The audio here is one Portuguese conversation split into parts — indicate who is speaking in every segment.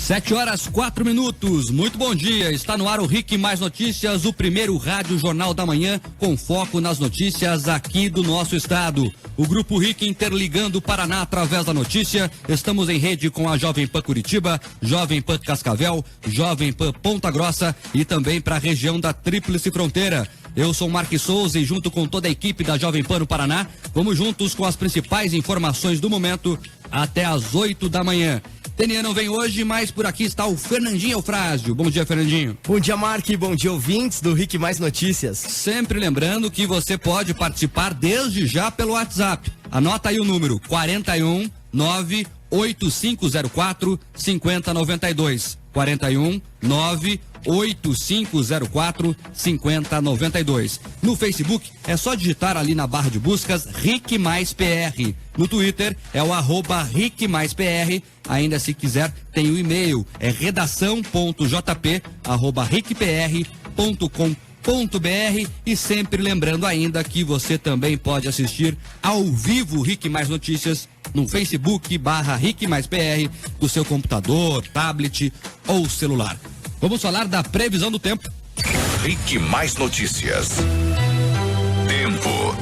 Speaker 1: 7h04. Muito bom dia. Está no ar o RIC Mais Notícias, o primeiro rádio jornal da manhã com foco nas notícias aqui do nosso estado. O Grupo RIC interligando o Paraná através da notícia. Estamos em rede com a Jovem Pan Curitiba, Jovem Pan Cascavel, Jovem Pan Ponta Grossa e também para a região da Tríplice Fronteira. Eu sou Marques Souza e junto com toda a equipe da Jovem Pan no Paraná, vamos juntos com as principais informações do momento até às 8 da manhã. Tenian não vem hoje, mas por aqui está o Fernandinho Eufrásio. Bom dia, Fernandinho.
Speaker 2: Bom dia, Marque. Bom dia, ouvintes do RIC Mais Notícias.
Speaker 1: Sempre lembrando que você pode participar desde já pelo WhatsApp. Anota aí o número 41 98504 5092. 41 98504 5092. No Facebook é só digitar ali na barra de buscas RIC Mais PR. No Twitter é o @RIC Mais PR. Ainda se quiser tem o e-mail, é redação.jp@ricpr.com.br. E sempre lembrando ainda que você também pode assistir ao vivo RIC Mais Notícias no Facebook /RIC Mais PR, do seu computador, tablet ou celular. Vamos falar da previsão do tempo.
Speaker 3: RIC Mais Notícias. Tempo.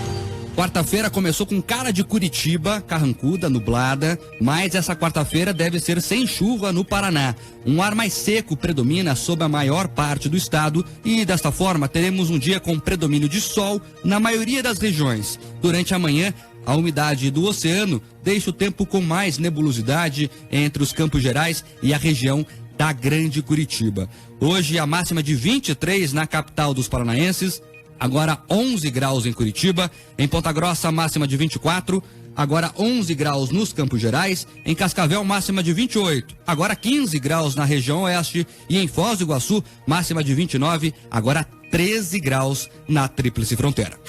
Speaker 1: Quarta-feira começou com cara de Curitiba, carrancuda, nublada, mas essa quarta-feira deve ser sem chuva no Paraná. Um ar mais seco predomina sobre a maior parte do estado e, desta forma, teremos um dia com predomínio de sol na maioria das regiões. Durante a manhã, a umidade do oceano deixa o tempo com mais nebulosidade entre os Campos Gerais e a região da Grande Curitiba. Hoje, a máxima de 23 na capital dos paranaenses. Agora 11 graus em Curitiba, em Ponta Grossa máxima de 24, agora 11 graus nos Campos Gerais, em Cascavel máxima de 28, agora 15 graus na região oeste e em Foz do Iguaçu máxima de 29, agora 13 graus na Tríplice Fronteira.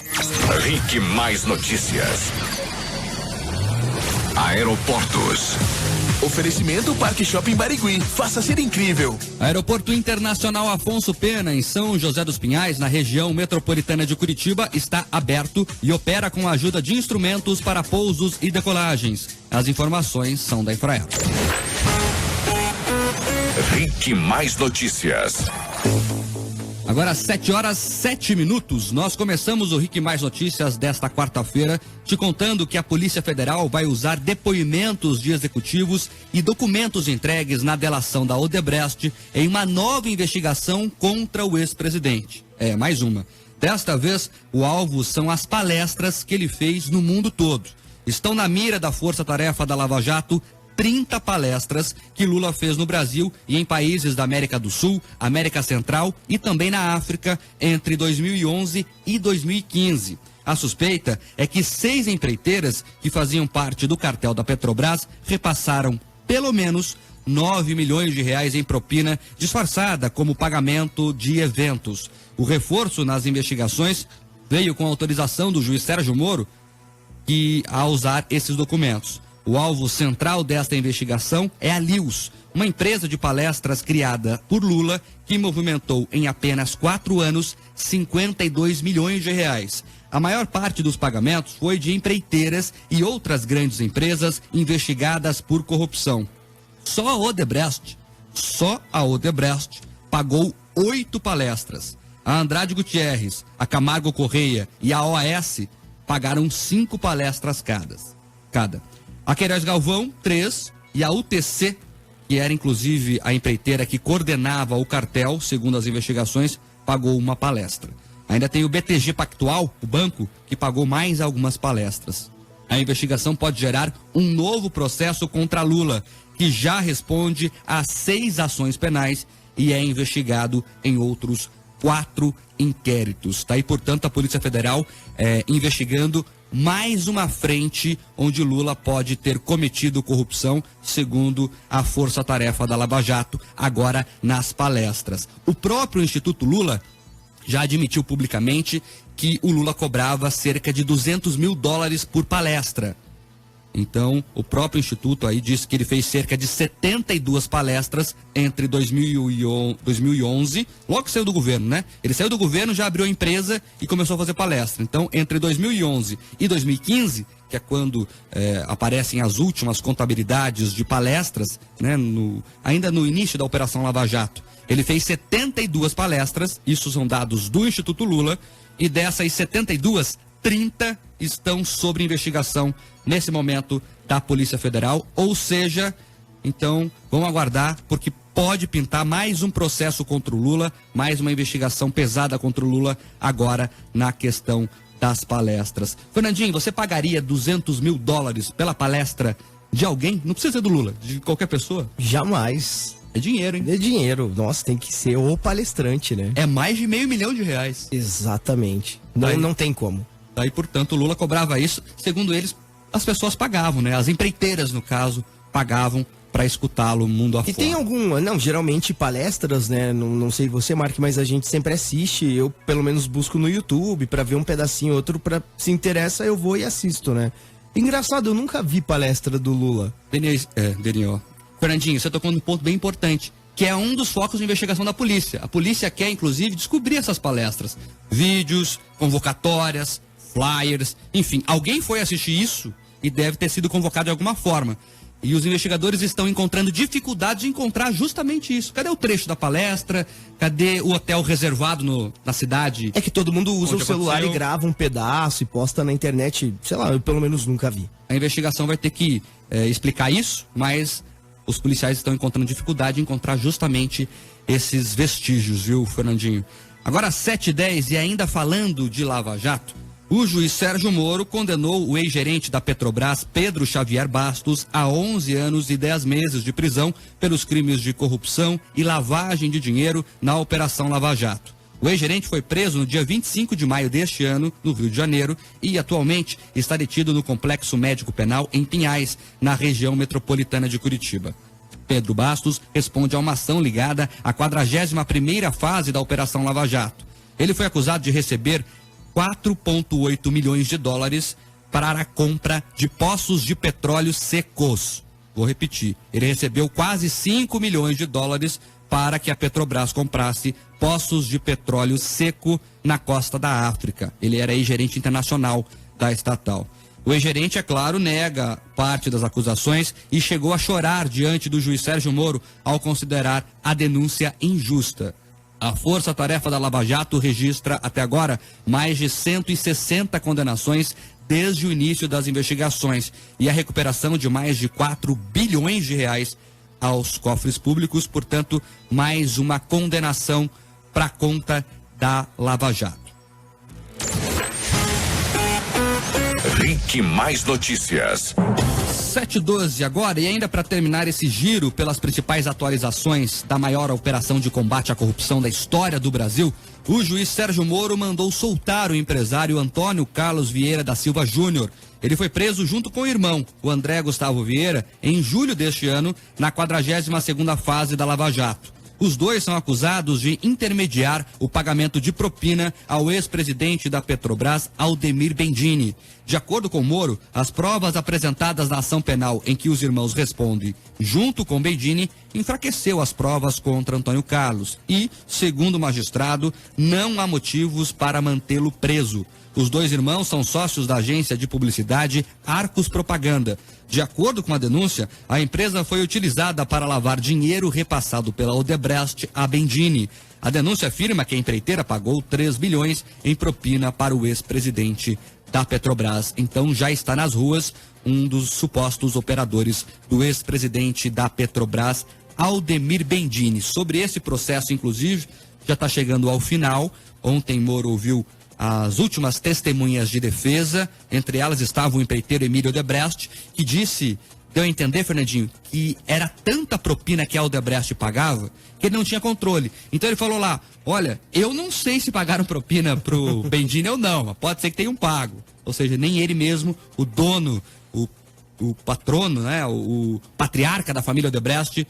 Speaker 3: RIC Mais Notícias. Aeroportos.
Speaker 4: Oferecimento Parque Shopping Barigui. Faça ser incrível.
Speaker 1: Aeroporto Internacional Afonso Pena, em São José dos Pinhais, na região metropolitana de Curitiba, está aberto e opera com a ajuda de instrumentos para pousos e decolagens. As informações são da Infraero.
Speaker 3: RIC Mais Notícias.
Speaker 1: Agora 7h07, nós começamos o RIC Mais Notícias desta quarta-feira, te contando que a Polícia Federal vai usar depoimentos de executivos e documentos entregues na delação da Odebrecht em uma nova investigação contra o ex-presidente. Mais uma. Desta vez, o alvo são as palestras que ele fez no mundo todo. Estão na mira da Força-Tarefa da Lava Jato 30 palestras que Lula fez no Brasil e em países da América do Sul, América Central e também na África entre 2011 e 2015. A suspeita é que 6 empreiteiras que faziam parte do cartel da Petrobras repassaram pelo menos 9 milhões de reais em propina disfarçada como pagamento de eventos. O reforço nas investigações veio com a autorização do juiz Sérgio Moro a usar esses documentos. O alvo central desta investigação é a Lius, uma empresa de palestras criada por Lula que movimentou em apenas 4 anos 52 milhões de reais. A maior parte dos pagamentos foi de empreiteiras e outras grandes empresas investigadas por corrupção. Só a Odebrecht pagou 8 palestras. A Andrade Gutierrez, a Camargo Correia e a OAS pagaram 5 palestras cada. A Queiroz Galvão, 3, e a UTC, que era inclusive a empreiteira que coordenava o cartel, segundo as investigações, pagou uma palestra. Ainda tem o BTG Pactual, o banco, que pagou mais algumas palestras. A investigação pode gerar um novo processo contra Lula, que já responde a 6 ações penais e é investigado em outros 4 inquéritos. Está aí, portanto, a Polícia Federal investigando mais uma frente onde Lula pode ter cometido corrupção, segundo a Força-Tarefa da Lava Jato, agora nas palestras. O próprio Instituto Lula já admitiu publicamente que o Lula cobrava cerca de $200 mil por palestra. Então, o próprio Instituto aí disse que ele fez cerca de 72 palestras entre 2011, logo que saiu do governo, né? Ele saiu do governo, já abriu a empresa e começou a fazer palestra. Então, entre 2011 e 2015, que é quando aparecem as últimas contabilidades de palestras, né, ainda no início da Operação Lava Jato. Ele fez 72 palestras, isso são dados do Instituto Lula, e dessas 72, 30 estão sob investigação nesse momento da Polícia Federal, ou seja, então vamos aguardar, porque pode pintar mais um processo contra o Lula, mais uma investigação pesada contra o Lula agora na questão das palestras. Fernandinho, você pagaria $200 mil pela palestra de alguém? Não precisa ser do Lula, de qualquer pessoa?
Speaker 2: Jamais.
Speaker 1: É dinheiro, hein?
Speaker 2: É dinheiro. Nossa, tem que ser o palestrante, né?
Speaker 1: É mais de R$500 mil.
Speaker 2: Exatamente. Não tem como.
Speaker 1: Daí, portanto, o Lula cobrava isso. Segundo eles, as pessoas pagavam, né? As empreiteiras, no caso, pagavam para escutá-lo mundo afora.
Speaker 2: E tem geralmente palestras, né? Não sei você, Mark, mas a gente sempre assiste. Eu, pelo menos, busco no YouTube para ver um pedacinho, outro, se interessa, eu vou e assisto, né? Engraçado, eu nunca vi palestra do Lula.
Speaker 1: Daniel. Fernandinho, você tocou num ponto bem importante, que é um dos focos de investigação da polícia. A polícia quer, inclusive, descobrir essas palestras. Vídeos, convocatórias, flyers, enfim. Alguém foi assistir isso e deve ter sido convocado de alguma forma. E os investigadores estão encontrando dificuldade de encontrar justamente isso. Cadê o trecho da palestra? Cadê o hotel reservado na cidade?
Speaker 2: É que todo mundo usa o celular e grava um pedaço e posta na internet. Sei lá, eu pelo menos nunca vi.
Speaker 1: A investigação vai ter que explicar isso, mas os policiais estão encontrando dificuldade de encontrar justamente esses vestígios, viu, Fernandinho? Agora, 7h10, e ainda falando de Lava Jato, o juiz Sérgio Moro condenou o ex-gerente da Petrobras, Pedro Xavier Bastos, a 11 anos e 10 meses de prisão pelos crimes de corrupção e lavagem de dinheiro na Operação Lava Jato. O ex-gerente foi preso no dia 25 de maio deste ano, no Rio de Janeiro, e atualmente está detido no Complexo Médico Penal em Pinhais, na região metropolitana de Curitiba. Pedro Bastos responde a uma ação ligada à 41ª fase da Operação Lava Jato. Ele foi acusado de receber $4,8 milhões para a compra de poços de petróleo secos. Vou repetir, ele recebeu quase $5 milhões para que a Petrobras comprasse poços de petróleo seco na costa da África. Ele era ex-gerente internacional da estatal. O ex-gerente, é claro, nega parte das acusações e chegou a chorar diante do juiz Sérgio Moro ao considerar a denúncia injusta. A Força-Tarefa da Lava Jato registra, até agora, mais de 160 condenações desde o início das investigações e a recuperação de mais de R$4 bilhões aos cofres públicos, portanto, mais uma condenação para conta da Lava Jato.
Speaker 3: RIC Mais Notícias.
Speaker 1: 7h12 agora, e ainda para terminar esse giro pelas principais atualizações da maior operação de combate à corrupção da história do Brasil, o juiz Sérgio Moro mandou soltar o empresário Antônio Carlos Vieira da Silva Júnior. Ele foi preso junto com o irmão, o André Gustavo Vieira, em julho deste ano, na 42ª fase da Lava Jato. Os dois são acusados de intermediar o pagamento de propina ao ex-presidente da Petrobras, Aldemir Bendini. De acordo com Moro, as provas apresentadas na ação penal em que os irmãos respondem junto com Bendini enfraqueceu as provas contra Antônio Carlos e, segundo o magistrado, não há motivos para mantê-lo preso. Os dois irmãos são sócios da agência de publicidade Arcos Propaganda. De acordo com a denúncia, a empresa foi utilizada para lavar dinheiro repassado pela Odebrecht a Bendini. A denúncia afirma que a empreiteira pagou 3 bilhões em propina para o ex-presidente da Petrobras. Então já está nas ruas um dos supostos operadores do ex-presidente da Petrobras, Aldemir Bendini. Sobre esse processo, inclusive, já está chegando ao final. Ontem Moro ouviu as últimas testemunhas de defesa, entre elas estava o empreiteiro Emílio Odebrecht, que deu a entender, Fernandinho, que era tanta propina que a Odebrecht pagava, que ele não tinha controle. Então ele falou lá, olha, eu não sei se pagaram propina pro Bendini ou não, mas pode ser que tenham pago. Ou seja, nem ele mesmo, o dono, o patrono, né, o patriarca da família Odebrecht,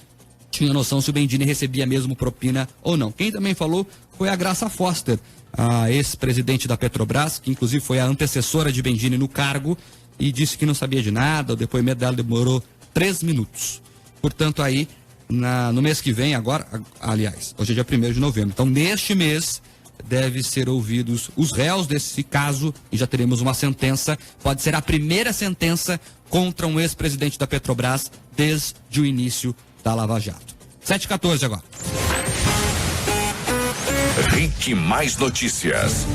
Speaker 1: tinha noção se o Bendini recebia mesmo propina ou não. Quem também falou foi a Graça Foster, a ex-presidente da Petrobras, que inclusive foi a antecessora de Bendini no cargo, e disse que não sabia de nada. O depoimento dela demorou 3 minutos. Portanto, aí, no mês que vem, agora, aliás, hoje é dia 1º de novembro, então neste mês, deve ser ouvidos os réus desse caso e já teremos uma sentença. Pode ser a primeira sentença contra um ex-presidente da Petrobras desde o início da Lava Jato. 7h14 agora.
Speaker 3: RIC Mais Notícias.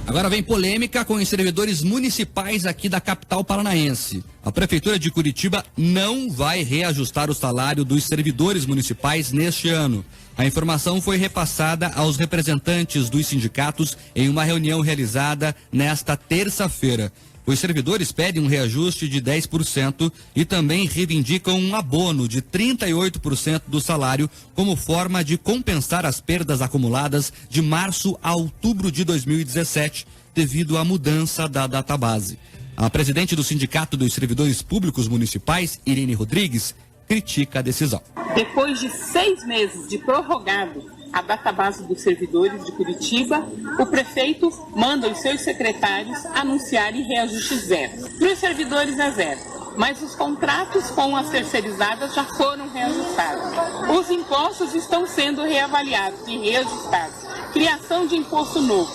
Speaker 1: Agora vem polêmica com os servidores municipais aqui da capital paranaense. A Prefeitura de Curitiba não vai reajustar o salário dos servidores municipais neste ano. A informação foi repassada aos representantes dos sindicatos em uma reunião realizada nesta terça-feira. Os servidores pedem um reajuste de 10% e também reivindicam um abono de 38% do salário como forma de compensar as perdas acumuladas de março a outubro de 2017 devido à mudança da database. A presidente do Sindicato dos Servidores Públicos Municipais, Irene Rodrigues, critica a decisão.
Speaker 5: Depois de 6 meses de prorrogado a database dos servidores de Curitiba, o prefeito manda os seus secretários anunciarem reajuste zero. Para os servidores é zero, mas os contratos com as terceirizadas já foram reajustados. Os impostos estão sendo reavaliados e reajustados. Criação de imposto novo.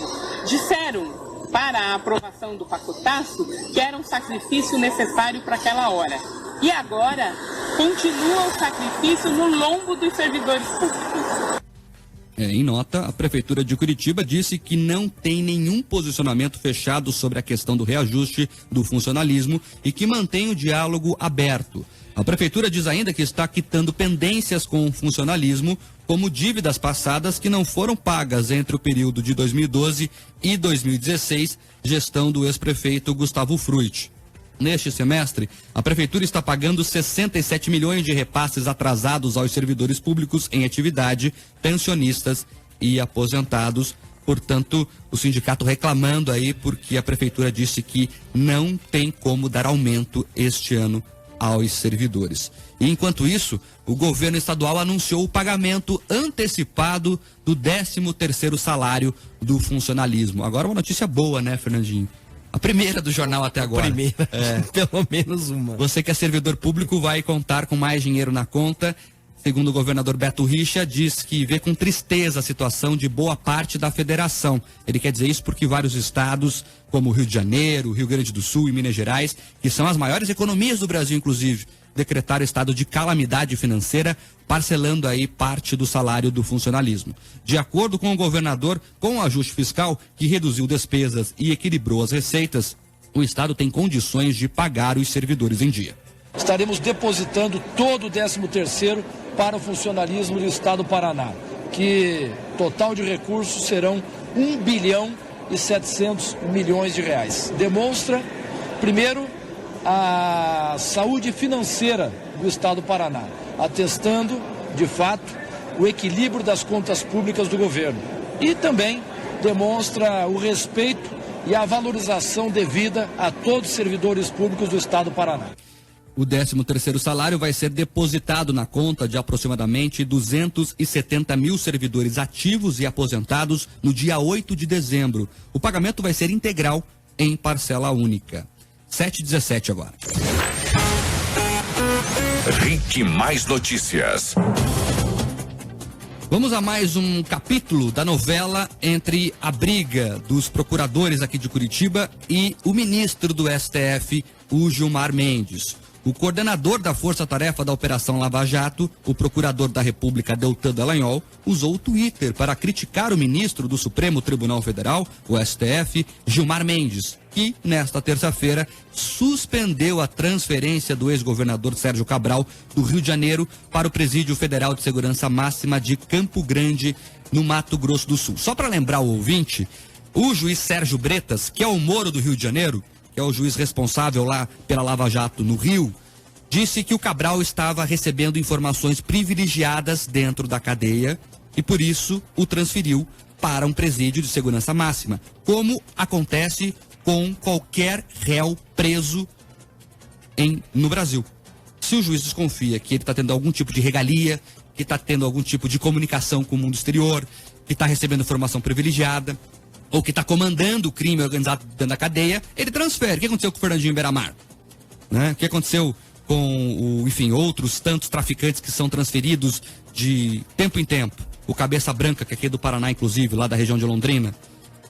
Speaker 5: Disseram para a aprovação do pacotaço que era um sacrifício necessário para aquela hora. E agora continua o sacrifício no lombo dos servidores públicos.
Speaker 1: Em nota, a Prefeitura de Curitiba disse que não tem nenhum posicionamento fechado sobre a questão do reajuste do funcionalismo e que mantém o diálogo aberto. A Prefeitura diz ainda que está quitando pendências com o funcionalismo, como dívidas passadas que não foram pagas entre o período de 2012 e 2016, gestão do ex-prefeito Gustavo Fruit. Neste semestre, a Prefeitura está pagando 67 milhões de repasses atrasados aos servidores públicos em atividade, pensionistas e aposentados. Portanto, o sindicato reclamando aí porque a Prefeitura disse que não tem como dar aumento este ano aos servidores. E enquanto isso, o governo estadual anunciou o pagamento antecipado do 13º salário do funcionalismo. Agora uma notícia boa, né, Fernandinho? A primeira do jornal até agora.
Speaker 2: Primeira, pelo menos uma.
Speaker 1: Você que é servidor público vai contar com mais dinheiro na conta. Segundo o governador Beto Richa, diz que vê com tristeza a situação de boa parte da federação. Ele quer dizer isso porque vários estados, como Rio de Janeiro, Rio Grande do Sul e Minas Gerais, que são as maiores economias do Brasil, inclusive, decretaram estado de calamidade financeira, parcelando aí parte do salário do funcionalismo. De acordo com o governador, com o ajuste fiscal, que reduziu despesas e equilibrou as receitas, o estado tem condições de pagar os servidores em dia.
Speaker 6: Estaremos depositando todo o 13º para o funcionalismo do estado do Paraná, que total de recursos serão 1 bilhão e 700 milhões de reais. Demonstra, primeiro, a saúde financeira do estado do Paraná, atestando, de fato, o equilíbrio das contas públicas do governo. E também demonstra o respeito e a valorização devida a todos os servidores públicos do estado do Paraná.
Speaker 1: O 13º salário vai ser depositado na conta de aproximadamente 270 mil servidores ativos e aposentados no dia 8 de dezembro. O pagamento vai ser integral em parcela única. 7h17 agora.
Speaker 3: RIC Mais Notícias.
Speaker 1: Vamos a mais um capítulo da novela entre a briga dos procuradores aqui de Curitiba e o ministro do STF, o Gilmar Mendes. O coordenador da Força-Tarefa da Operação Lava Jato, o procurador da República, Deltan Dallagnol, usou o Twitter para criticar o ministro do Supremo Tribunal Federal, o STF, Gilmar Mendes, que, nesta terça-feira, suspendeu a transferência do ex-governador Sérgio Cabral do Rio de Janeiro para o Presídio Federal de Segurança Máxima de Campo Grande, no Mato Grosso do Sul. Só para lembrar o ouvinte, o juiz Sérgio Bretas, que é o Moro do Rio de Janeiro, que é o juiz responsável lá pela Lava Jato no Rio, disse que o Cabral estava recebendo informações privilegiadas dentro da cadeia e, por isso, o transferiu para um presídio de segurança máxima, como acontece com qualquer réu preso no Brasil. Se o juiz desconfia que ele está tendo algum tipo de regalia, que está tendo algum tipo de comunicação com o mundo exterior, que está recebendo informação privilegiada, ou que está comandando o crime organizado dentro da cadeia, ele transfere. O que aconteceu com o Fernandinho Beiramar? Né? O que aconteceu com outros tantos traficantes que são transferidos de tempo em tempo? o Cabeça Branca, que é aqui do Paraná, inclusive, lá da região de Londrina,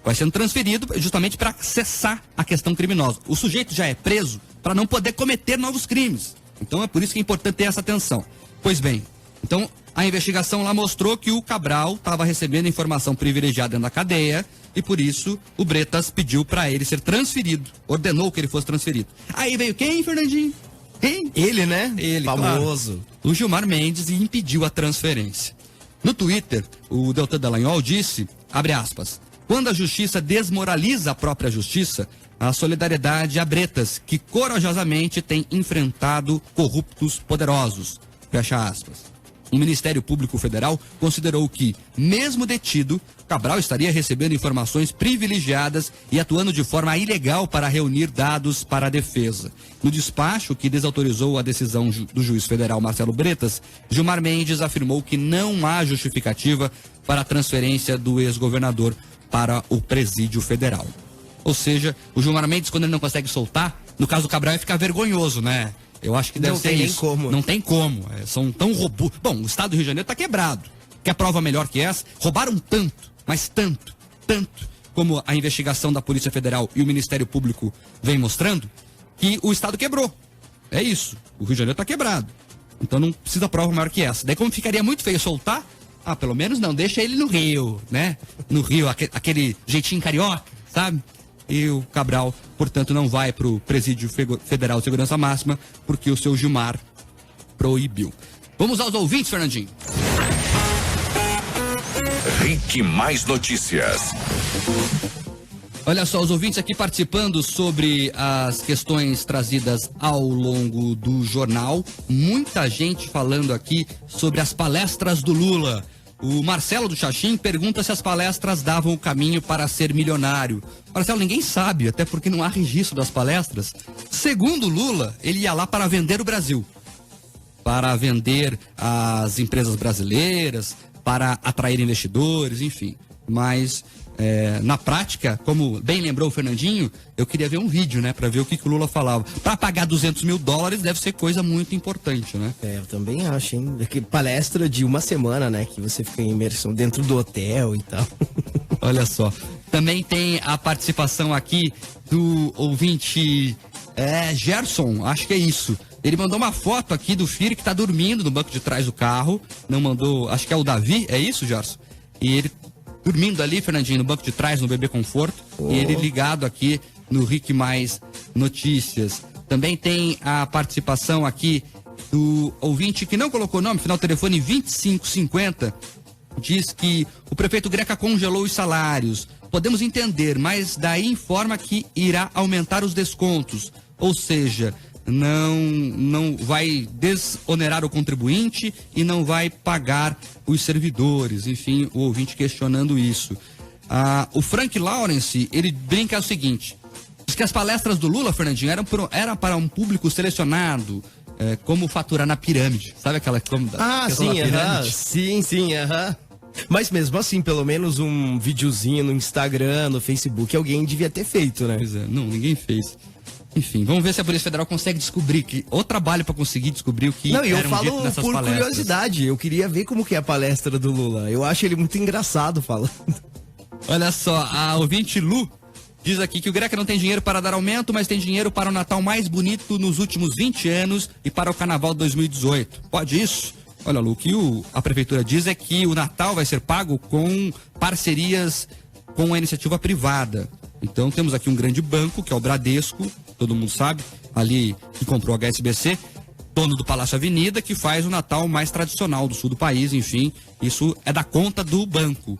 Speaker 1: vai sendo transferido justamente para cessar a questão criminosa. O sujeito já é preso para não poder cometer novos crimes. Então é por isso que é importante ter essa atenção. Pois bem, então a investigação lá mostrou que o Cabral estava recebendo informação privilegiada dentro da cadeia e por isso o Bretas pediu para ele ser transferido, ordenou que ele fosse transferido. Aí veio quem, Fernandinho? Quem?
Speaker 2: Ele, né?
Speaker 1: Ele,
Speaker 2: famoso.
Speaker 1: Claro. O Gilmar Mendes, e impediu a transferência. No Twitter, o Deltan Dallagnol disse, abre aspas, quando a justiça desmoraliza a própria justiça, a solidariedade a Bretas, que corajosamente tem enfrentado corruptos poderosos. Fecha aspas. O Ministério Público Federal considerou que, mesmo detido, Cabral estaria recebendo informações privilegiadas e atuando de forma ilegal para reunir dados para a defesa. No despacho que desautorizou a decisão do juiz federal Marcelo Bretas, Gilmar Mendes afirmou que não há justificativa para a transferência do ex-governador para o presídio federal. Ou seja, o Gilmar Mendes, quando ele não consegue soltar, no caso do Cabral, vai ficar vergonhoso, né? Eu acho que deve ser isso. Não tem como. Não tem como. São tão robustos. Bom, o estado do Rio de Janeiro está quebrado. Quer prova melhor que essa? Roubaram tanto, mas tanto, como a investigação da Polícia Federal e o Ministério Público vem mostrando, que o estado quebrou. É isso. O Rio de Janeiro está quebrado. Então não precisa prova maior que essa. Daí como ficaria muito feio soltar, pelo menos não, deixa ele no Rio, né? No Rio, aquele jeitinho carioca, sabe? E o Cabral, portanto, não vai para o Presídio Federal de Segurança Máxima, porque o seu Gilmar proibiu. Vamos aos ouvintes, Fernandinho.
Speaker 3: Rick Mais Notícias.
Speaker 1: Olha só, os ouvintes aqui participando sobre as questões trazidas ao longo do jornal. Muita gente falando aqui sobre as palestras do Lula. O Marcelo do Xaxim pergunta se as palestras davam o caminho para ser milionário. Marcelo, ninguém sabe, até porque não há registro das palestras. Segundo Lula, ele ia lá para vender o Brasil. Para vender as empresas brasileiras, para atrair investidores, enfim. Mas, na prática, como bem lembrou o Fernandinho, eu queria ver um vídeo, né, para ver o que o Lula falava. Para pagar $200 mil deve ser coisa muito importante, né?
Speaker 2: Eu também acho, hein? Que palestra de uma semana, né, que você fica em imersão dentro do hotel e tal.
Speaker 1: Olha só. Também tem a participação aqui do ouvinte Gerson, acho que é isso. Ele mandou uma foto aqui do filho que tá dormindo no banco de trás do carro. Não mandou, acho que é o Davi, é isso, Gerson? E ele dormindo ali, Fernandinho, no banco de trás, no Bebê Conforto. E ele ligado aqui no Rick Mais Notícias. Também tem a participação aqui do ouvinte que não colocou nome, final do telefone 2550. Diz que o prefeito Greca congelou os salários. Podemos entender, mas daí informa que irá aumentar os descontos. Ou seja, não vai desonerar o contribuinte e não vai pagar os servidores. Enfim, o ouvinte questionando isso. O Frank Lawrence, ele brinca o seguinte: diz que as palestras do Lula, Fernandinho, eram para um público selecionado, como faturar na pirâmide. Sabe aquela
Speaker 2: sim, sim. Mas mesmo assim, pelo menos um videozinho no Instagram, no Facebook, alguém devia ter feito, né?
Speaker 1: Pois é, não, ninguém fez. Enfim, vamos ver se a Polícia Federal consegue descobrir, o trabalho para conseguir descobrir o que
Speaker 2: era
Speaker 1: dito nessas palestras.
Speaker 2: Não, eu falo por curiosidade, eu queria ver como que é a palestra do Lula. Eu acho ele muito engraçado falando.
Speaker 1: Olha só, a ouvinte Lu diz aqui que o Greca não tem dinheiro para dar aumento, mas tem dinheiro para o Natal mais bonito nos últimos 20 anos e para o Carnaval de 2018. Pode isso? Olha, Lu, o que a Prefeitura diz é que o Natal vai ser pago com parcerias com a iniciativa privada. Então temos aqui um grande banco, que é o Bradesco, todo mundo sabe, ali que comprou a HSBC, dono do Palácio Avenida, que faz o Natal mais tradicional do sul do país, enfim, isso é da conta do banco.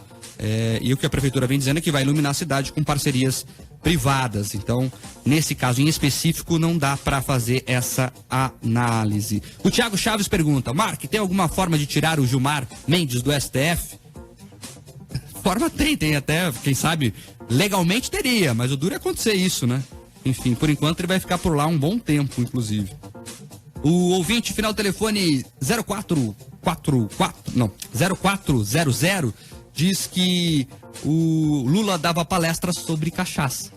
Speaker 1: E o que a Prefeitura vem dizendo é que vai iluminar a cidade com parcerias privadas. Então, nesse caso em específico, não dá para fazer essa análise. O Thiago Chaves pergunta: Mark, tem alguma forma de tirar o Gilmar Mendes do STF? Forma tem até, quem sabe, legalmente teria, mas o duro é acontecer isso, né? Enfim, por enquanto ele vai ficar por lá um bom tempo, inclusive. O ouvinte, final do telefone 0400, diz que o Lula dava palestras sobre cachaça.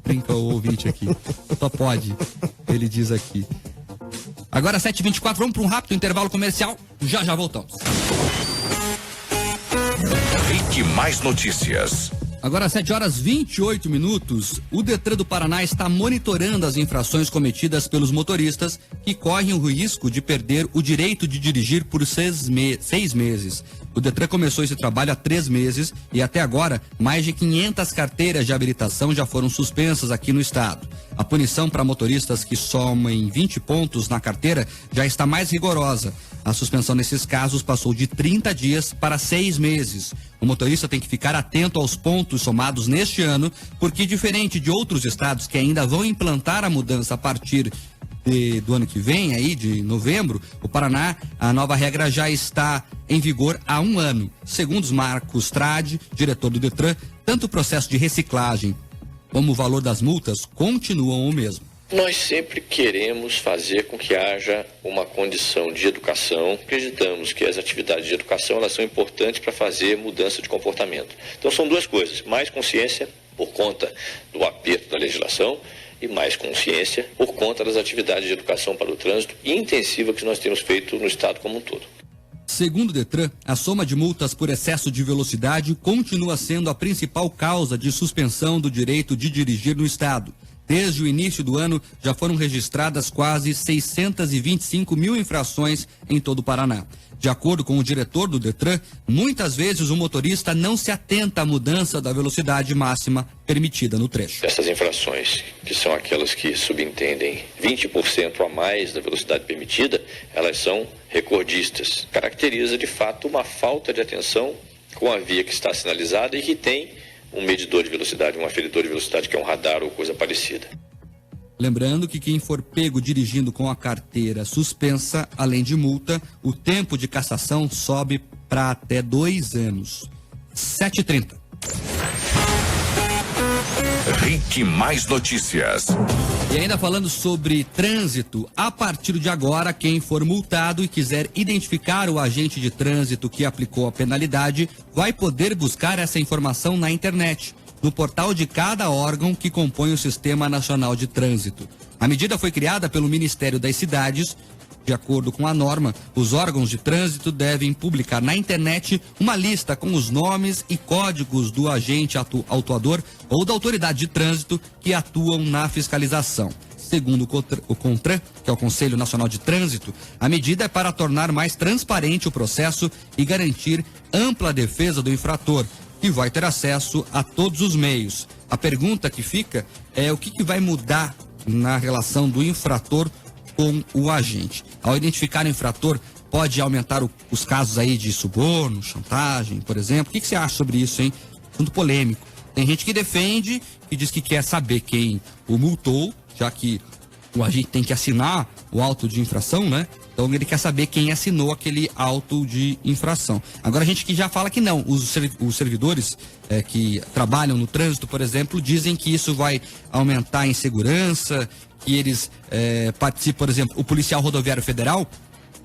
Speaker 1: Brinca o ouvinte aqui. Só pode, ele diz aqui. Agora 7h24, vamos para um rápido intervalo comercial. Já voltamos.
Speaker 3: RIC Mais Notícias.
Speaker 1: Agora, às 7h28, o Detran do Paraná está monitorando as infrações cometidas pelos motoristas que correm o risco de perder o direito de dirigir por 6 meses. O Detran começou esse trabalho há 3 meses e até agora mais de 500 carteiras de habilitação já foram suspensas aqui no estado. A punição para motoristas que somem 20 pontos na carteira já está mais rigorosa. A suspensão nesses casos passou de 30 dias para 6 meses. O motorista tem que ficar atento aos pontos somados neste ano, porque diferente de outros estados que ainda vão implantar a mudança a partir do ano que vem, aí de novembro, o Paraná, a nova regra já está em vigor há 1 ano. Segundo os Marcos Trade, diretor do Detran, tanto o processo de reciclagem como o valor das multas continuam o mesmo.
Speaker 7: Nós sempre queremos fazer com que haja uma condição de educação. Acreditamos que as atividades de educação elas são importantes para fazer mudança de comportamento. Então são 2 coisas, mais consciência por conta do aperto da legislação e mais consciência por conta das atividades de educação para o trânsito intensiva que nós temos feito no estado como um todo.
Speaker 1: Segundo o Detran, a soma de multas por excesso de velocidade continua sendo a principal causa de suspensão do direito de dirigir no estado. Desde o início do ano, já foram registradas quase 625 mil infrações em todo o Paraná. De acordo com o diretor do Detran, muitas vezes o motorista não se atenta à mudança da velocidade máxima permitida no trecho.
Speaker 7: Essas infrações, que são aquelas que subentendem 20% a mais da velocidade permitida, elas são recordistas. Caracteriza, de fato, uma falta de atenção com a via que está sinalizada e que tem um medidor de velocidade, um aferidor de velocidade que é um radar ou coisa parecida.
Speaker 1: Lembrando que quem for pego dirigindo com a carteira suspensa, além de multa, o tempo de cassação sobe para até 2 anos. 7h30.
Speaker 3: RIC Mais Notícias.
Speaker 1: E ainda falando sobre trânsito, a partir de agora, quem for multado e quiser identificar o agente de trânsito que aplicou a penalidade, vai poder buscar essa informação na internet, no portal de cada órgão que compõe o Sistema Nacional de Trânsito. A medida foi criada pelo Ministério das Cidades. De acordo com a norma, os órgãos de trânsito devem publicar na internet uma lista com os nomes e códigos do agente autuador ou da autoridade de trânsito que atuam na fiscalização. Segundo o CONTRAN, que é o Conselho Nacional de Trânsito, a medida é para tornar mais transparente o processo e garantir ampla defesa do infrator, que vai ter acesso a todos os meios. A pergunta que fica é o que vai mudar na relação do infrator com o agente. Ao identificar o infrator, pode aumentar os casos aí de suborno, chantagem, por exemplo. O que você acha sobre isso, hein? Assunto polêmico. Tem gente que defende, que diz que quer saber quem o multou, já que o agente tem que assinar o auto de infração, né? Então ele quer saber quem assinou aquele auto de infração. Agora a gente que já fala que não. Os servidores que trabalham no trânsito, por exemplo, dizem que isso vai aumentar a insegurança, que eles participam, por exemplo, o policial rodoviário federal,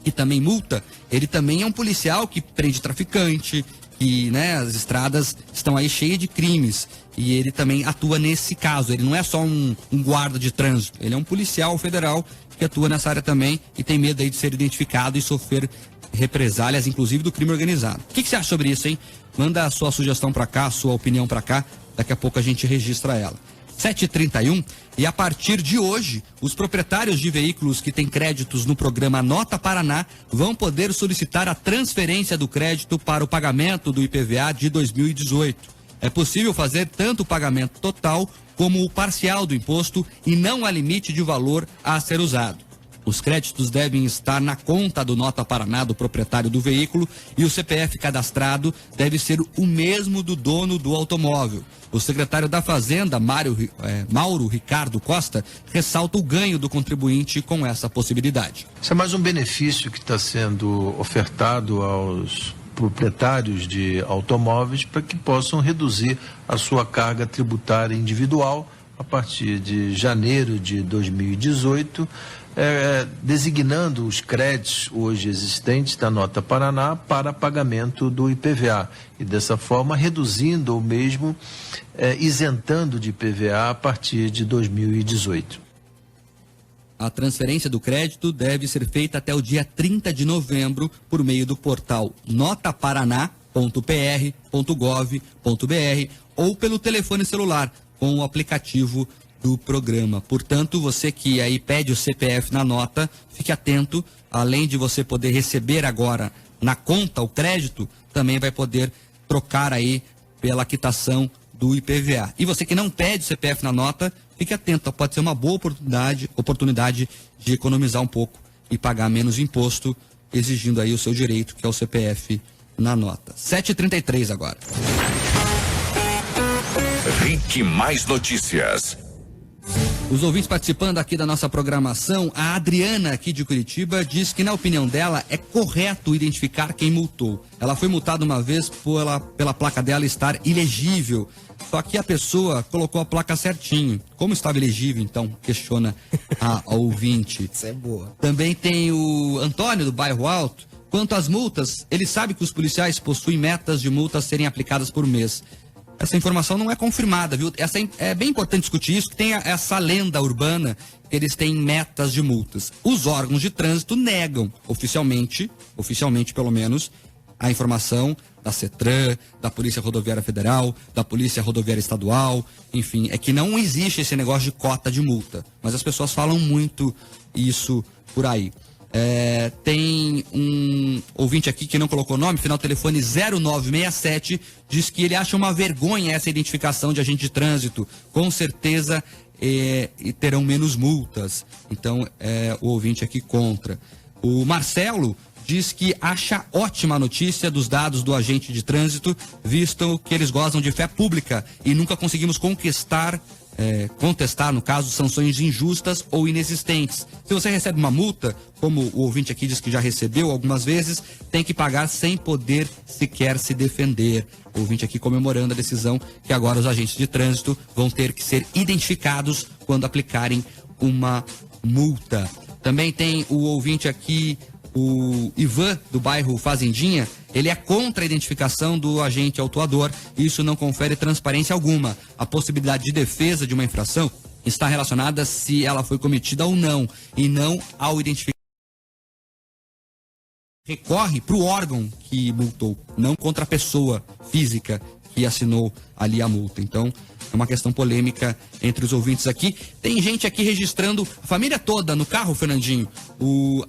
Speaker 1: que também multa, ele também é um policial que prende traficante, que, né, as estradas estão aí cheias de crimes, e ele também atua nesse caso. Ele não é só um guarda de trânsito, ele é um policial federal que atua nessa área também e tem medo aí de ser identificado e sofrer represálias, inclusive do crime organizado. O que você acha sobre isso, hein? Manda a sua sugestão para cá, a sua opinião para cá, daqui a pouco a gente registra ela. 7h31, e a partir de hoje, os proprietários de veículos que têm créditos no programa Nota Paraná vão poder solicitar a transferência do crédito para o pagamento do IPVA de 2018. É possível fazer tanto o pagamento total como o parcial do imposto e não há limite de valor a ser usado. Os créditos devem estar na conta do Nota Paraná do proprietário do veículo e o CPF cadastrado deve ser o mesmo do dono do automóvel. O secretário da Fazenda, Mauro Ricardo Costa, ressalta o ganho do contribuinte com essa possibilidade.
Speaker 8: Isso é mais um benefício que está sendo ofertado aos proprietários de automóveis para que possam reduzir a sua carga tributária individual a partir de janeiro de 2018, designando os créditos hoje existentes da Nota Paraná para pagamento do IPVA e dessa forma reduzindo ou mesmo isentando de IPVA a partir de 2018.
Speaker 1: A transferência do crédito deve ser feita até o dia 30 de novembro por meio do portal Nota Paraná, ou pelo telefone celular com o aplicativo do programa. Portanto, você que aí pede o CPF na nota, fique atento, além de você poder receber agora na conta o crédito, também vai poder trocar aí pela quitação do IPVA. E você que não pede o CPF na nota, fique atento, pode ser uma boa oportunidade de economizar um pouco e pagar menos imposto, exigindo aí o seu direito, que é o CPF na nota. 7h33 agora.
Speaker 3: RIC Mais Notícias.
Speaker 1: Os ouvintes participando aqui da nossa programação, a Adriana aqui de Curitiba diz que, na opinião dela, é correto identificar quem multou. Ela foi multada uma vez pela placa dela estar ilegível, só que a pessoa colocou a placa certinho. Como estava elegível, então? Questiona a ouvinte.
Speaker 2: Isso é boa.
Speaker 1: Também tem o Antônio do Bairro Alto. Quanto às multas, ele sabe que os policiais possuem metas de multas serem aplicadas por mês. Essa informação não é confirmada, viu? É bem importante discutir isso, que tem essa lenda urbana que eles têm metas de multas. Os órgãos de trânsito negam oficialmente pelo menos, a informação da CETRAN, da Polícia Rodoviária Federal, da Polícia Rodoviária Estadual, enfim, é que não existe esse negócio de cota de multa, mas as pessoas falam muito isso por aí. Tem um ouvinte aqui que não colocou nome, final telefone 0967, diz que ele acha uma vergonha essa identificação de agente de trânsito, com certeza e terão menos multas. Então o ouvinte aqui contra. O Marcelo diz que acha ótima a notícia dos dados do agente de trânsito, visto que eles gozam de fé pública e nunca conseguimos contestar, no caso, sanções injustas ou inexistentes. Se você recebe uma multa, como o ouvinte aqui diz que já recebeu algumas vezes, tem que pagar sem poder sequer se defender. O ouvinte aqui comemorando a decisão que agora os agentes de trânsito vão ter que ser identificados quando aplicarem uma multa. Também tem o ouvinte aqui, o Ivan, do bairro Fazendinha. Ele é contra a identificação do agente autuador. Isso não confere transparência alguma. A possibilidade de defesa de uma infração está relacionada se ela foi cometida ou não, e não ao identificar. Recorre para o órgão que multou, não contra a pessoa física que assinou ali a multa. Então, é uma questão polêmica entre os ouvintes aqui. Tem gente aqui registrando, a família toda no carro, Fernandinho.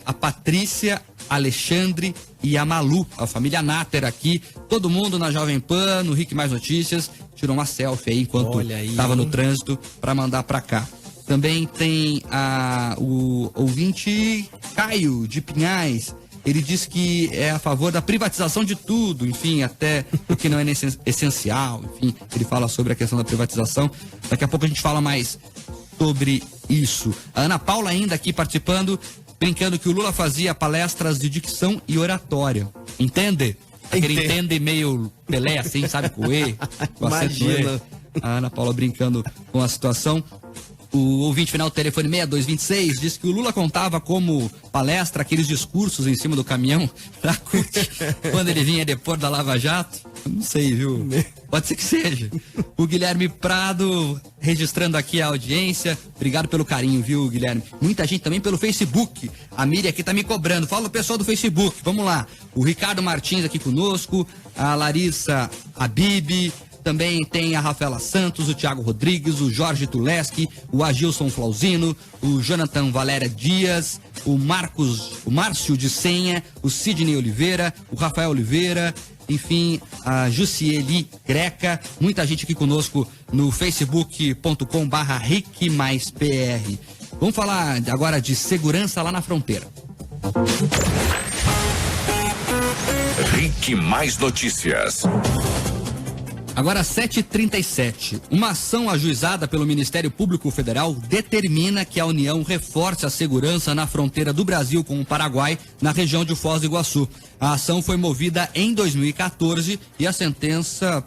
Speaker 1: A Patrícia, Alexandre e a Malu, a família Natter aqui. Todo mundo na Jovem Pan, no RIC Mais Notícias. Tirou uma selfie aí enquanto estava no trânsito para mandar para cá. Também tem o ouvinte Caio de Pinhais. Ele diz que é a favor da privatização de tudo, enfim, até o que não é essencial, enfim, ele fala sobre a questão da privatização. Daqui a pouco a gente fala mais sobre isso. A Ana Paula ainda aqui participando, brincando que o Lula fazia palestras de dicção e oratória. Entende? Aquele entende meio Pelé, assim, sabe? Com o E.
Speaker 2: Imagina.
Speaker 1: A Ana Paula brincando com a situação. O ouvinte final do telefone 6226 diz que o Lula contava como palestra aqueles discursos em cima do caminhão da CUT quando ele vinha depor da Lava Jato. Não sei, viu? Pode ser que seja. O Guilherme Prado registrando aqui a audiência. Obrigado pelo carinho, viu, Guilherme? Muita gente também pelo Facebook. A Miriam aqui tá me cobrando. Fala o pessoal do Facebook. Vamos lá. O Ricardo Martins aqui conosco. A Larissa Habib. Também tem a Rafaela Santos, o Thiago Rodrigues, o Jorge Tuleski, o Agilson Flauzino, o Jonathan Valéria Dias, o Márcio de Senha, o Sidney Oliveira, o Rafael Oliveira, enfim, a Jussieli Greca. Muita gente aqui conosco no facebook.com/RIC+PR. Vamos falar agora de segurança lá na fronteira.
Speaker 3: RIC Mais Notícias.
Speaker 1: Agora 7h37. Uma ação ajuizada pelo Ministério Público Federal determina que a União reforce a segurança na fronteira do Brasil com o Paraguai, na região de Foz do Iguaçu. A ação foi movida em 2014 e a sentença,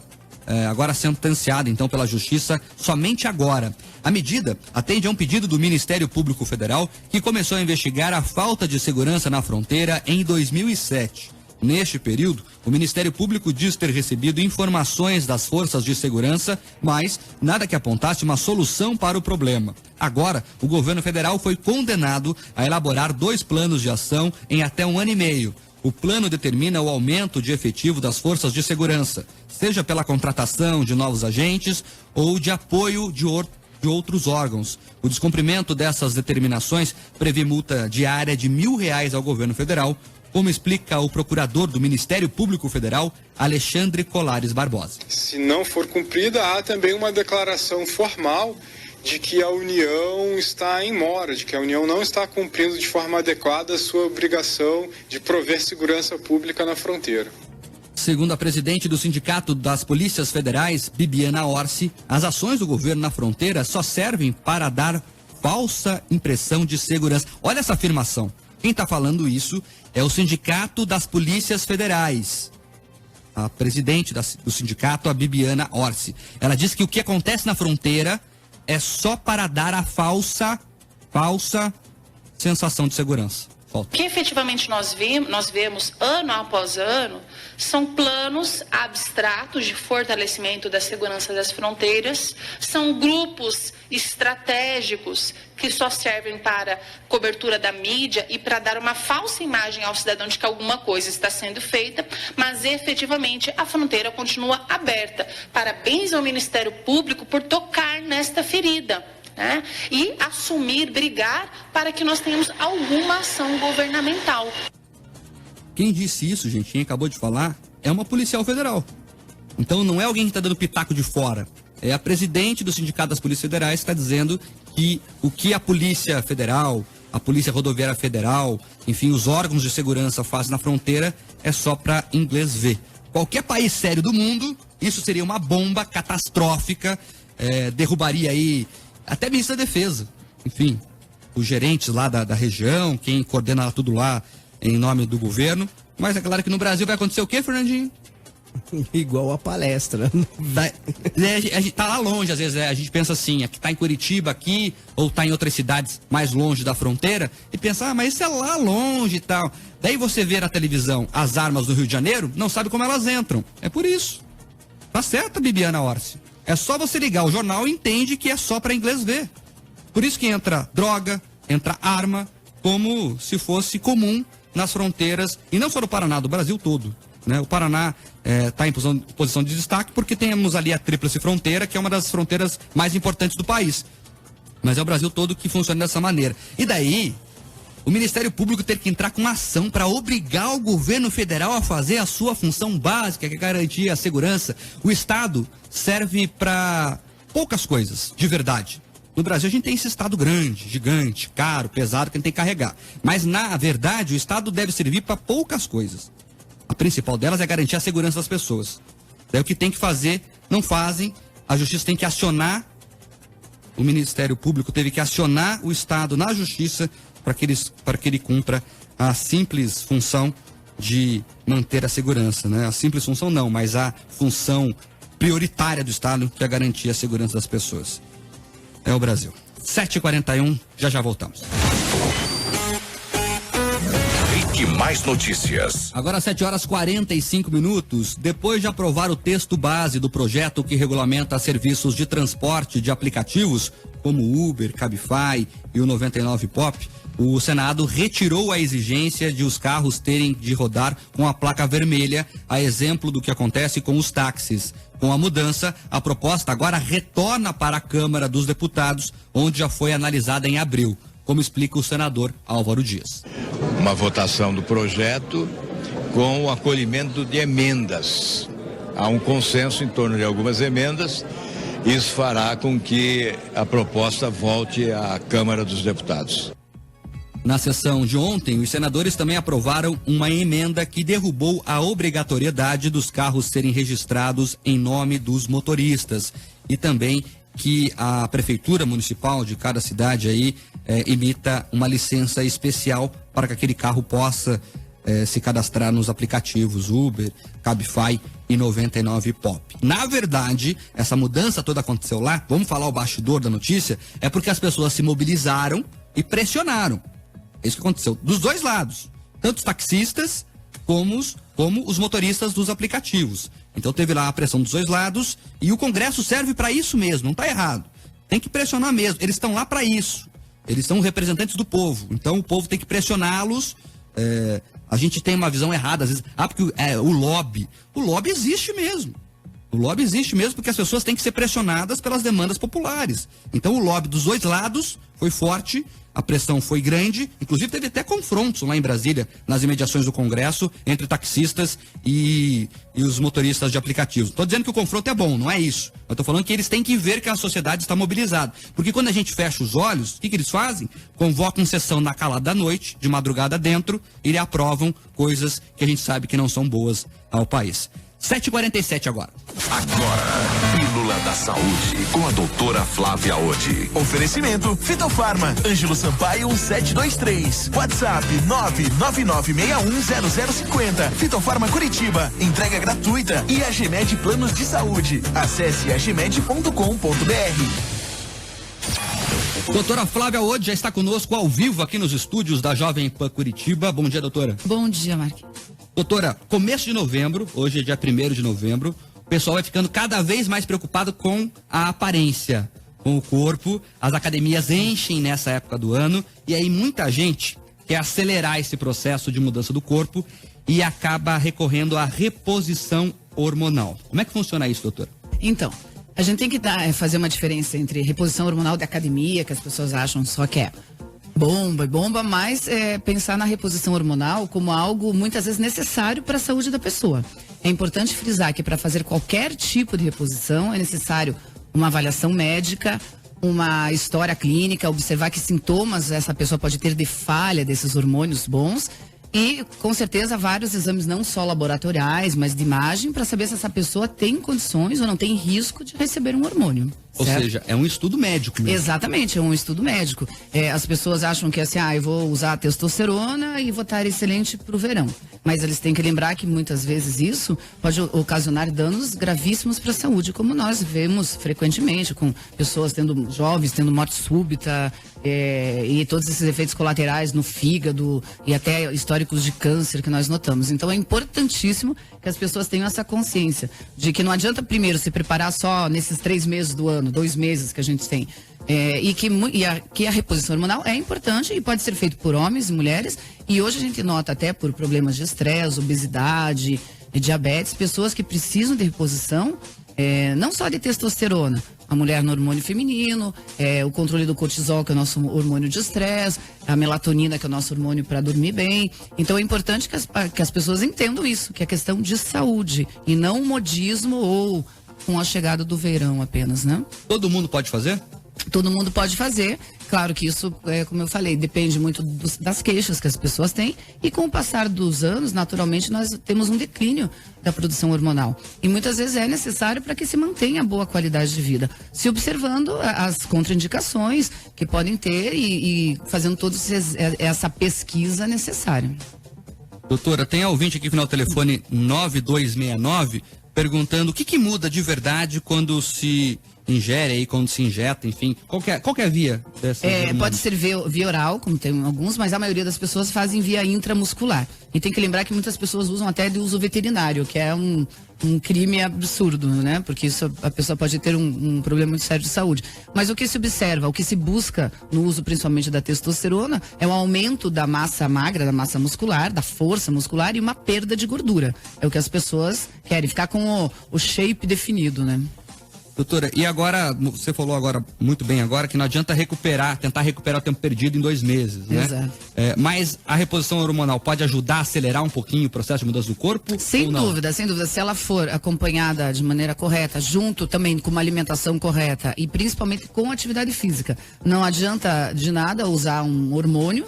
Speaker 1: agora sentenciada então pela Justiça, somente agora. A medida atende a um pedido do Ministério Público Federal, que começou a investigar a falta de segurança na fronteira em 2007. Neste período, o Ministério Público diz ter recebido informações das forças de segurança, mas nada que apontasse uma solução para o problema. Agora, o governo federal foi condenado a elaborar 2 planos de ação em até 1 ano e meio. O plano determina o aumento de efetivo das forças de segurança, seja pela contratação de novos agentes ou de apoio de outros órgãos. O descumprimento dessas determinações prevê multa diária de R$1.000 ao governo federal, como explica o procurador do Ministério Público Federal, Alexandre Colares Barbosa.
Speaker 9: Se não for cumprida, há também uma declaração formal de que a União está em mora, de que a União não está cumprindo de forma adequada a sua obrigação de prover segurança pública na fronteira.
Speaker 1: Segundo a presidente do Sindicato das Polícias Federais, Bibiana Orsi, as ações do governo na fronteira só servem para dar falsa impressão de segurança. Olha essa afirmação. Quem está falando isso é o Sindicato das Polícias Federais. A presidente do sindicato, a Bibiana Orsi. Ela diz que o que acontece na fronteira é só para dar a falsa sensação de segurança.
Speaker 10: O que efetivamente nós vemos ano após ano são planos abstratos de fortalecimento da segurança das fronteiras, são grupos estratégicos que só servem para cobertura da mídia e para dar uma falsa imagem ao cidadão de que alguma coisa está sendo feita, mas efetivamente a fronteira continua aberta. Parabéns ao Ministério Público por tocar nesta ferida. Né? E assumir, brigar para que nós tenhamos alguma ação governamental.
Speaker 1: Quem disse isso, gente, quem acabou de falar, é uma policial federal. Então não é alguém que está dando pitaco de fora. É a presidente do Sindicato das Polícias Federais que está dizendo que o que a Polícia Federal, a Polícia Rodoviária Federal, enfim, os órgãos de segurança fazem na fronteira é só para inglês ver. Qualquer país sério do mundo, isso seria uma bomba catastrófica, derrubaria aí até ministro da Defesa, enfim, os gerentes lá da região, quem coordena tudo lá em nome do governo. Mas é claro que no Brasil vai acontecer o quê, Fernandinho?
Speaker 2: Igual a palestra.
Speaker 1: A gente tá lá longe, às vezes a gente pensa assim, aqui tá em Curitiba aqui, ou tá em outras cidades mais longe da fronteira, e pensa, mas isso é lá longe e tal. Daí você vê na televisão as armas do Rio de Janeiro, não sabe como elas entram. É por isso. Tá certo, Bibiana Orsi. É só você ligar o jornal e entende que é só para inglês ver. Por isso que entra droga, entra arma, como se fosse comum nas fronteiras, e não só do Paraná, do Brasil todo. Né? O Paraná está em posição de destaque porque temos ali a Tríplice Fronteira, que é uma das fronteiras mais importantes do país. Mas é o Brasil todo que funciona dessa maneira. E daí, o Ministério Público ter que entrar com uma ação para obrigar o governo federal a fazer a sua função básica, que é garantir a segurança. O Estado serve para poucas coisas, de verdade. No Brasil a gente tem esse Estado grande, gigante, caro, pesado, que a gente tem que carregar. Mas, na verdade, o Estado deve servir para poucas coisas. A principal delas é garantir a segurança das pessoas. Daí o que tem que fazer, não fazem. A Justiça tem que acionar, o Ministério Público teve que acionar o Estado na Justiça para que ele cumpra a simples função de manter a segurança, né? A simples função não, mas a função prioritária do Estado, que é garantir a segurança das pessoas. É o Brasil. 7h41, já voltamos.
Speaker 3: E mais notícias.
Speaker 1: Agora 7h45. Depois de aprovar o texto base do projeto que regulamenta serviços de transporte de aplicativos, como Uber, Cabify e o 99 Pop, o Senado retirou a exigência de os carros terem de rodar com a placa vermelha, a exemplo do que acontece com os táxis. Com a mudança, a proposta agora retorna para a Câmara dos Deputados, onde já foi analisada em abril, como explica o senador Álvaro Dias.
Speaker 11: Uma votação do projeto com o acolhimento de emendas. Há um consenso em torno de algumas emendas. Isso fará com que a proposta volte à Câmara dos Deputados.
Speaker 1: Na sessão de ontem, os senadores também aprovaram uma emenda que derrubou a obrigatoriedade dos carros serem registrados em nome dos motoristas e também que a prefeitura municipal de cada cidade aí emita uma licença especial para que aquele carro possa se cadastrar nos aplicativos Uber, Cabify e 99 Pop. Na verdade, essa mudança toda aconteceu lá, vamos falar o bastidor da notícia, é porque as pessoas se mobilizaram e pressionaram. É isso que aconteceu, dos dois lados, tanto os taxistas como os motoristas dos aplicativos. Então teve lá a pressão dos dois lados e o Congresso serve para isso mesmo, não está errado. Tem que pressionar mesmo, eles estão lá para isso. Eles são representantes do povo, então o povo tem que pressioná-los A gente tem uma visão errada, às vezes, porque o lobby existe mesmo. O lobby existe mesmo porque as pessoas têm que ser pressionadas pelas demandas populares. Então o lobby dos dois lados foi forte, a pressão foi grande, inclusive teve até confrontos lá em Brasília, nas imediações do Congresso, entre taxistas e os motoristas de aplicativos. Estou dizendo que o confronto é bom, não é isso. Eu estou falando que eles têm que ver que a sociedade está mobilizada. Porque quando a gente fecha os olhos, o que eles fazem? Convocam sessão na calada da noite, de madrugada dentro, e aprovam coisas que a gente sabe que não são boas ao país. 7h47 agora.
Speaker 4: Agora, Pílula da Saúde, com a doutora Flávia Odi. Oferecimento, Fitofarma, Ângelo Sampaio 1723. WhatsApp 999610050. Fitofarma Curitiba, entrega gratuita. E a Agemed Planos de Saúde. Acesse agemed.com.br.
Speaker 1: Doutora Flávia Odi já está conosco ao vivo aqui nos estúdios da Jovem Pan Curitiba. Bom dia, doutora.
Speaker 12: Bom dia, Marquinhos.
Speaker 1: Doutora, começo de novembro, hoje é dia 1º de novembro, o pessoal vai ficando cada vez mais preocupado com a aparência, com o corpo. As academias enchem nessa época do ano e aí muita gente quer acelerar esse processo de mudança do corpo e acaba recorrendo à reposição hormonal. Como é que funciona isso, doutora?
Speaker 12: Então, a gente tem que fazer uma diferença entre reposição hormonal da academia, que as pessoas acham só que é bomba, mas pensar na reposição hormonal como algo muitas vezes necessário para a saúde da pessoa. É importante frisar que para fazer qualquer tipo de reposição é necessário uma avaliação médica, uma história clínica, observar que sintomas essa pessoa pode ter de falha desses hormônios bons e, com certeza, vários exames não só laboratoriais, mas de imagem para saber se essa pessoa tem condições ou não tem risco de receber um hormônio.
Speaker 1: Ou seja, é um estudo médico mesmo.
Speaker 12: Exatamente, é um estudo médico. As pessoas acham que assim, eu vou usar a testosterona e vou estar excelente para o verão. Mas eles têm que lembrar que muitas vezes isso pode ocasionar danos gravíssimos para a saúde, como nós vemos frequentemente, com pessoas jovens tendo morte súbita, e todos esses efeitos colaterais no fígado e até históricos de câncer que nós notamos. Então é importantíssimo que as pessoas tenham essa consciência de que não adianta primeiro se preparar só nesses 3 meses do ano, 2 meses que a gente tem, que a reposição hormonal é importante e pode ser feito por homens e mulheres, e hoje a gente nota até por problemas de estresse, obesidade, diabetes, pessoas que precisam de reposição, não só de testosterona, a mulher no hormônio feminino, o controle do cortisol, que é o nosso hormônio de estresse, a melatonina, que é o nosso hormônio para dormir bem. Então é importante que as pessoas entendam isso, que é questão de saúde e não modismo ou com a chegada do verão apenas, né?
Speaker 1: Todo mundo pode fazer?
Speaker 12: Todo mundo pode fazer. Claro que isso, como eu falei, depende muito das queixas que as pessoas têm. E com o passar dos anos, naturalmente, nós temos um declínio da produção hormonal. E muitas vezes é necessário para que se mantenha a boa qualidade de vida. Se observando as contraindicações que podem ter e fazendo toda essa pesquisa necessária.
Speaker 1: Doutora, tem ouvinte aqui no final do telefone 9269 perguntando o que muda de verdade quando se ingere aí, quando se injeta, enfim, qual que é a via dessa?
Speaker 12: Pode ser via oral, como tem alguns, mas a maioria das pessoas fazem via intramuscular. E tem que lembrar que muitas pessoas usam até de uso veterinário, que é um crime absurdo, né? Porque isso, a pessoa pode ter um problema muito sério de saúde. Mas o que se observa, o que se busca no uso principalmente da testosterona é um aumento da massa magra, da massa muscular, da força muscular e uma perda de gordura. É o que as pessoas querem, ficar com o shape definido, né?
Speaker 1: Doutora, e agora, você falou agora, muito bem agora, que não adianta tentar recuperar o tempo perdido em 2 meses, né?
Speaker 12: Exato.
Speaker 1: Mas a reposição hormonal pode ajudar a acelerar um pouquinho o processo de mudança do corpo?
Speaker 12: Sem dúvida, sem dúvida. Se ela for acompanhada de maneira correta, junto também com uma alimentação correta e principalmente com atividade física. Não adianta de nada usar um hormônio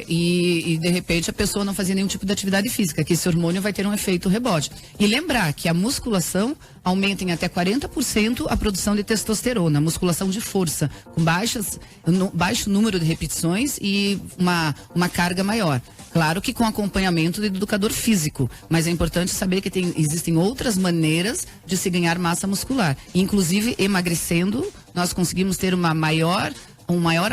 Speaker 12: e de repente a pessoa não fazia nenhum tipo de atividade física, que esse hormônio vai ter um efeito rebote. E lembrar que a musculação aumenta em até 40% a produção de testosterona, musculação de força, com baixo número de repetições e uma carga maior. Claro que com acompanhamento do educador físico, mas é importante saber que existem outras maneiras de se ganhar massa muscular. Inclusive, emagrecendo, nós conseguimos ter um maior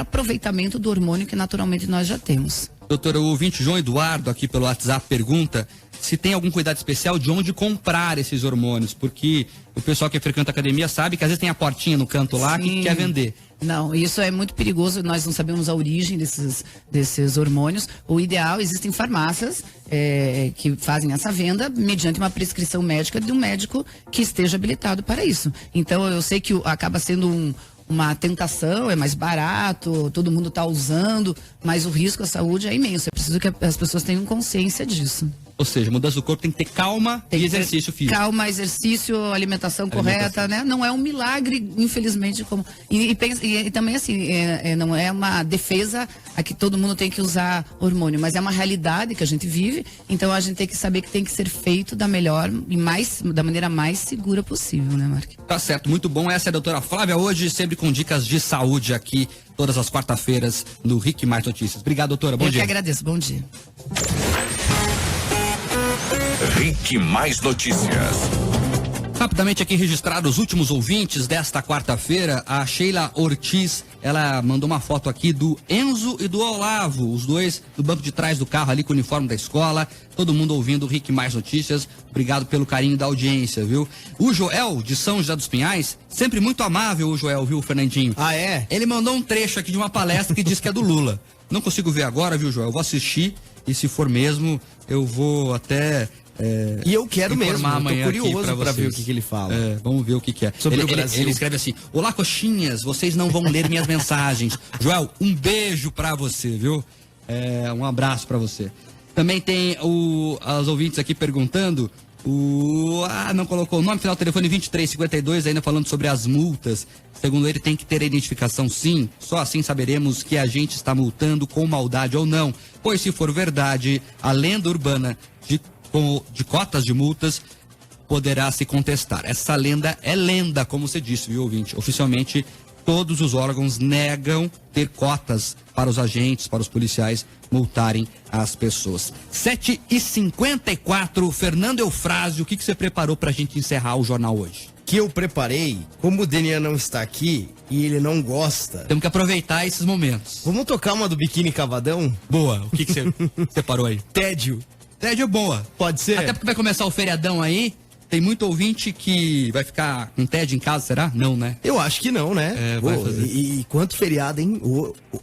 Speaker 12: aproveitamento do hormônio que naturalmente nós já temos.
Speaker 1: Doutora, o ouvinte João Eduardo aqui pelo WhatsApp pergunta se tem algum cuidado especial de onde comprar esses hormônios, porque o pessoal que frequenta a academia sabe que às vezes tem a portinha no canto lá que quer vender.
Speaker 12: Não, isso é muito perigoso, nós não sabemos a origem desses hormônios. O ideal, existem farmácias que fazem essa venda mediante uma prescrição médica de um médico que esteja habilitado para isso. Então eu sei que acaba sendo uma tentação, é mais barato, todo mundo está usando, mas o risco à saúde é imenso. É preciso que as pessoas tenham consciência disso.
Speaker 1: Ou seja, mudança do corpo tem que ter calma e exercício físico.
Speaker 12: Calma, exercício, alimentação correta, né? Não é um milagre, infelizmente, como... E também, assim, não é uma defesa a que todo mundo tem que usar hormônio, mas é uma realidade que a gente vive, então a gente tem que saber que tem que ser feito da melhor e da maneira mais segura possível, né, Mark?
Speaker 1: Tá certo, muito bom. Essa é a doutora Flávia hoje, sempre com dicas de saúde aqui, todas as quarta-feiras, no Rick Mais Notícias. Obrigado, doutora. Bom dia.
Speaker 12: Eu que agradeço. Bom dia.
Speaker 3: Rick Mais Notícias.
Speaker 1: Rapidamente aqui registrar os últimos ouvintes desta quarta-feira. A Sheila Ortiz, ela mandou uma foto aqui do Enzo e do Olavo, os dois do banco de trás do carro ali com o uniforme da escola. Todo mundo ouvindo o Rick Mais Notícias. Obrigado pelo carinho da audiência, viu? O Joel, de São José dos Pinhais, sempre muito amável o Joel, viu, Fernandinho?
Speaker 2: Ah, é?
Speaker 1: Ele mandou um trecho aqui de uma palestra que diz que é do Lula. Não consigo ver agora, viu, Joel? Eu vou assistir e se for mesmo, eu vou até...
Speaker 2: e eu quero mesmo, eu tô curioso
Speaker 1: pra
Speaker 2: ver o que ele fala.
Speaker 1: Vamos ver o que é.
Speaker 2: Sobre o Brasil.
Speaker 1: Ele escreve assim: olá, coxinhas, vocês não vão ler minhas mensagens. Joel, um beijo pra você, viu? Um abraço pra você. Também tem as ouvintes aqui perguntando. Não colocou o nome, final do telefone 2352, ainda falando sobre as multas. Segundo ele, tem que ter a identificação, sim. Só assim saberemos que a gente está multando com maldade ou não. Pois se for verdade, a lenda urbana de cotas de multas poderá se contestar. Essa lenda é lenda, como você disse, viu, ouvinte? Oficialmente, todos os órgãos negam ter cotas para os agentes, para os policiais multarem as pessoas. 7h54, Fernando Eufrásio, o que você preparou para a gente encerrar o jornal hoje?
Speaker 2: Que eu preparei, como o Denian não está aqui e ele não gosta.
Speaker 1: Temos que aproveitar esses momentos.
Speaker 2: Vamos tocar uma do Biquíni Cavadão?
Speaker 1: Boa, o que você separou aí?
Speaker 2: Tédio.
Speaker 1: Tédio é boa.
Speaker 2: Pode ser?
Speaker 1: Até porque vai começar o feriadão aí. Tem muito ouvinte que vai ficar com tédio em casa, será? Não, né?
Speaker 2: Eu acho que não, né? E quanto feriado, hein?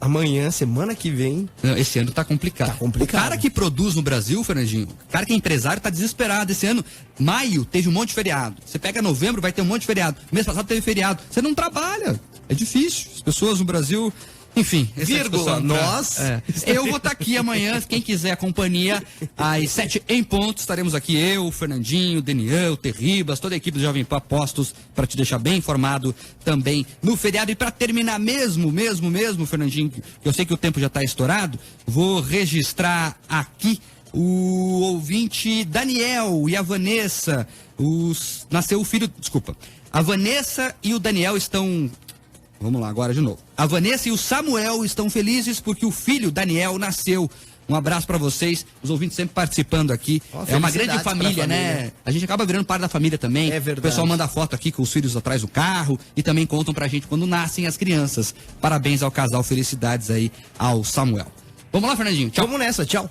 Speaker 2: Amanhã, semana que vem.
Speaker 1: Não, esse ano tá complicado.
Speaker 2: Tá complicado.
Speaker 1: O cara que produz no Brasil, Fernandinho, o cara que é empresário tá desesperado. Esse ano, maio, teve um monte de feriado. Você pega novembro, vai ter um monte de feriado. Mês passado teve feriado. Você não trabalha. É difícil. As pessoas no Brasil... Enfim,
Speaker 2: vírgula, nós.
Speaker 1: Eu vou estar aqui amanhã, quem quiser a companhia, às 7 em ponto, estaremos aqui, eu, o Fernandinho, o Denian, o Terribas, toda a equipe do Jovem Pan Postos, para te deixar bem informado também no feriado. E para terminar mesmo, Fernandinho, que eu sei que o tempo já está estourado, vou registrar aqui o ouvinte Daniel e a Vanessa. Nasceu o filho, desculpa. A Vanessa e o Daniel estão... Vamos lá, agora de novo. A Vanessa e o Samuel estão felizes porque o filho Daniel nasceu. Um abraço pra vocês, os ouvintes sempre participando aqui. É uma grande família, né? A gente acaba virando parte da família também.
Speaker 2: É verdade.
Speaker 1: O pessoal manda foto aqui com os filhos atrás do carro e também contam pra gente quando nascem as crianças. Parabéns ao casal, felicidades aí ao Samuel. Vamos lá, Fernandinho. Tchau.
Speaker 2: Vamos nessa, tchau.